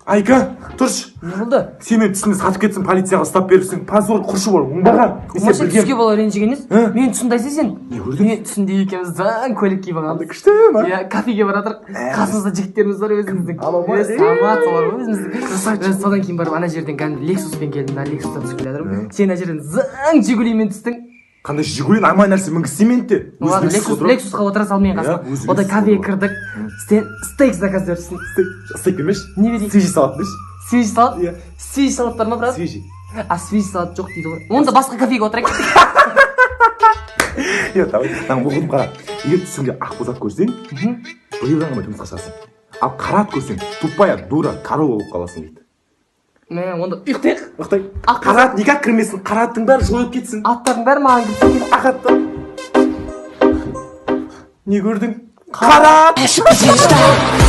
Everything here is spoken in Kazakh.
Айка, тұршы. Не болды? Сен мен түсімді сатып кетсің, полицияға ұстап беріпсің. Пазор құршы бол, оңбаған. Машин түске бола ренжіген емес? Мен түсіндайсың сен. Не көрдің? Мен түсінде екеуміз заң көлік киіп алғанбыз. Күшті ма? Иә, кафеге баратырық. Қасымызда жігіттеріміз бар өзіміздің. Самат солар өзіміздің. Содан кейін барып ана жерден кәдімгі Лексуспен келдім да, Лексустан түсіп келе жатырмын. Сен ана жерден заң Жигулимен түстің. Қандай Жигулин амай нәрсе мінгізсемен де. Лексусқа отыра салмен қасқа. Ода кафеге кірдік. Сен стейк заказ беріпсің. Стейк бермеш? Не берейін? Свежий салат берші. Свежий салат? Иә. Свежий салат бар ма, брат? Свежий. А свежий салат жоқ дейді ғой. Онда басқа кафеге отырайық. Иә, давай. Мен оқыдым қара. Егер түсіңде ақ бозат көрсең, биылдан ғана жұмысқа шығасың. Ал қара ат көрсең, тупая, дура, корова болып қаласың дейді. Онда ұйықтайық. Ұйықтай. Қара ат неге кірмесін? Қара аттың бәрі жойып кетсін. Аттардың бәрі маған кетсін. Ақ атты. Не көрдің? Қара ат!